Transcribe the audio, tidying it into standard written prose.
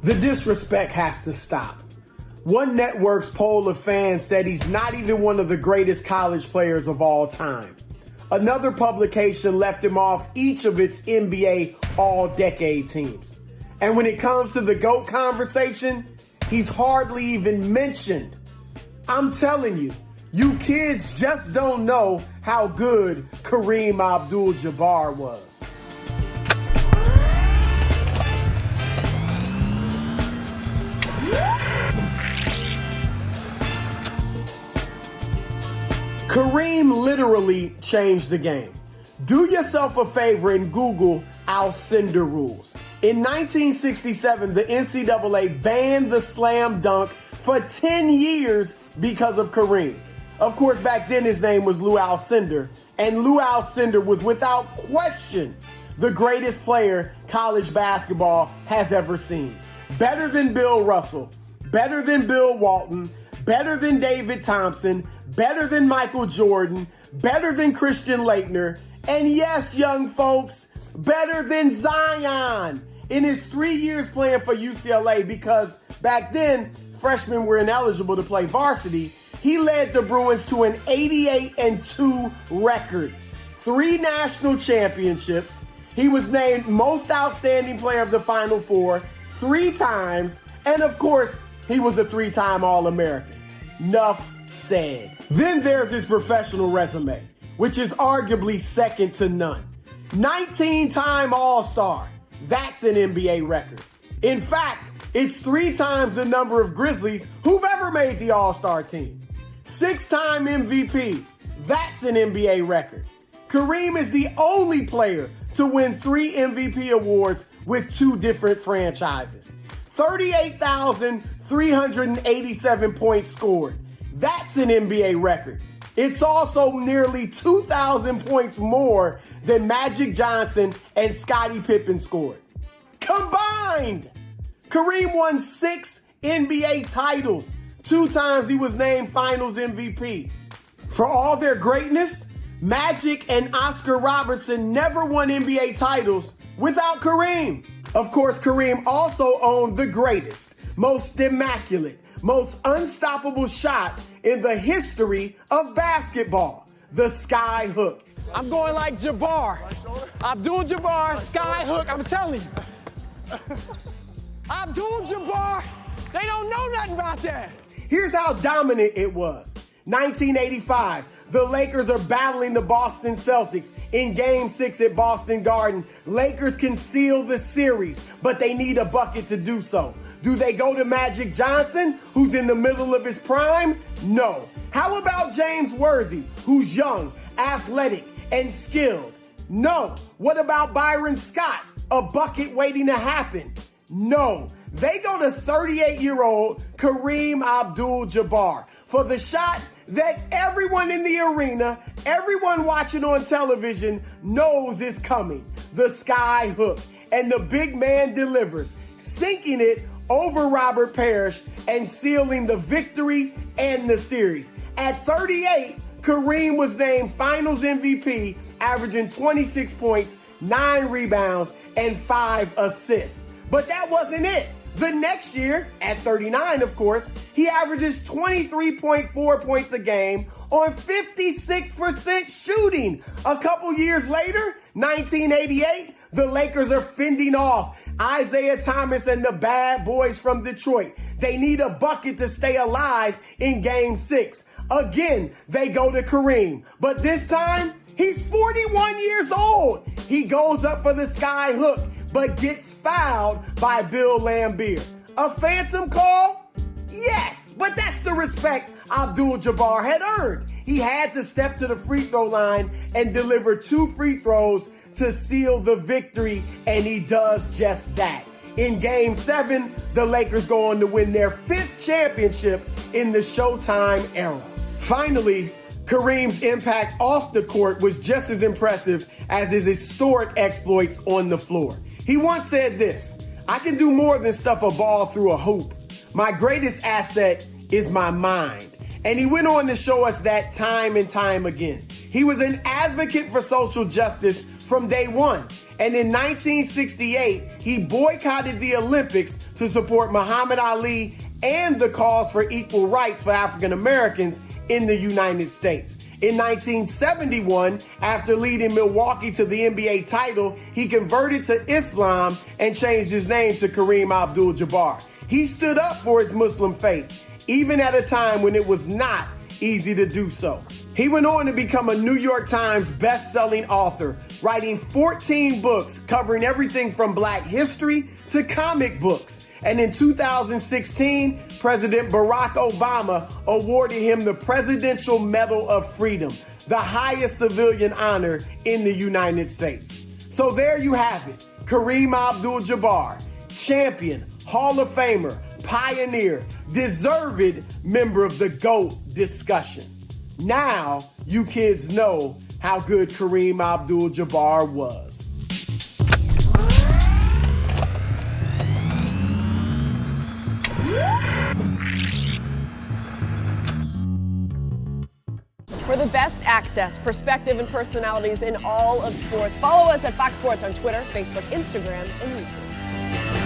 The disrespect has to stop. One network's poll of fans said he's not even one of the greatest college players of all time. Another publication left him off each of its NBA all-decade teams. And when it comes to the GOAT conversation, he's hardly even mentioned. I'm telling you, you kids just don't know how good Kareem Abdul-Jabbar was. Kareem literally changed the game. Do yourself a favor and Google Alcindor rules. In 1967, the NCAA banned the slam dunk for 10 years because of Kareem. Of course, back then his name was Lou Alcindor, and Lou Alcindor was without question the greatest player college basketball has ever seen. Better than Bill Russell, better than Bill Walton, better than David Thompson, better than Michael Jordan, better than Christian Laettner, and yes, young folks, better than Zion in his 3 years playing for UCLA, because back then, freshmen were ineligible to play varsity. He led the Bruins to an 88-2 record, 3 national championships. He was named Most Outstanding Player of the Final Four 3 times, and of course, he was a 3-time All-American. Nuff said. Then there's his professional resume, which is arguably second to none. 19-time All-Star. That's an NBA record. In fact, it's 3 times the number of Grizzlies who've ever made the All-Star team. 6-time MVP. That's an NBA record. Kareem is the only player to win 3 MVP awards with 2 different franchises. 38,387 points scored. That's an NBA record. It's also nearly 2,000 points more than Magic Johnson and Scottie Pippen scored. Combined! Kareem won 6 NBA titles. 2 times he was named Finals MVP. For all their greatness, Magic and Oscar Robertson never won NBA titles without Kareem. Of course, Kareem also owned the greatest, most immaculate, most unstoppable shot in the history of basketball, the skyhook. I'm going like Jabbar. Abdul-Jabbar, skyhook, I'm telling you. Abdul-Jabbar, they don't know nothing about that. Here's how dominant it was. 1985, the Lakers are battling the Boston Celtics in Game 6 at Boston Garden. Lakers can seal the series, but they need a bucket to do so. Do they go to Magic Johnson, who's in the middle of his prime? No. How about James Worthy, who's young, athletic, and skilled? No. What about Byron Scott, a bucket waiting to happen? No. They go to 38-year-old Kareem Abdul-Jabbar for the shot that everyone in the arena, everyone watching on television knows is coming, the sky hook. And the big man delivers, sinking it over Robert Parrish and sealing the victory and the series. At 38, Kareem was named Finals MVP, averaging 26 points, 9 rebounds, and 5 assists. But that wasn't it. The next year, at 39, of course, he averages 23.4 points a game on 56% shooting. A couple years later, 1988, the Lakers are fending off Isaiah Thomas and the bad boys from Detroit. They need a bucket to stay alive in Game 6. Again, they go to Kareem, but this time, he's 41 years old. He goes up for the sky hook, but gets fouled by Bill Laimbeer. A phantom call? Yes, but that's the respect Abdul-Jabbar had earned. He had to step to the free throw line and deliver 2 free throws to seal the victory, and he does just that. In Game 7, the Lakers go on to win their 5th championship in the Showtime era. Finally, Kareem's impact off the court was just as impressive as his historic exploits on the floor. He once said this: "I can do more than stuff a ball through a hoop. My greatest asset is my mind." And he went on to show us that time and time again. He was an advocate for social justice from day one. And in 1968, he boycotted the Olympics to support Muhammad Ali and the cause for equal rights for African Americans in the United States. In 1971, after leading Milwaukee to the NBA title, he converted to Islam and changed his name to Kareem Abdul-Jabbar. He stood up for his Muslim faith, even at a time when it was not easy to do so. He went on to become a New York Times best-selling author, writing 14 books covering everything from Black history to comic books. And in 2016, President Barack Obama awarded him the Presidential Medal of Freedom, the highest civilian honor in the United States. So there you have it, Kareem Abdul-Jabbar, champion, Hall of Famer, pioneer, deserved member of the GOAT discussion. Now you kids know how good Kareem Abdul-Jabbar was. For the best access, perspective, and personalities in all of sports, follow us at Fox Sports on Twitter, Facebook, Instagram, and YouTube.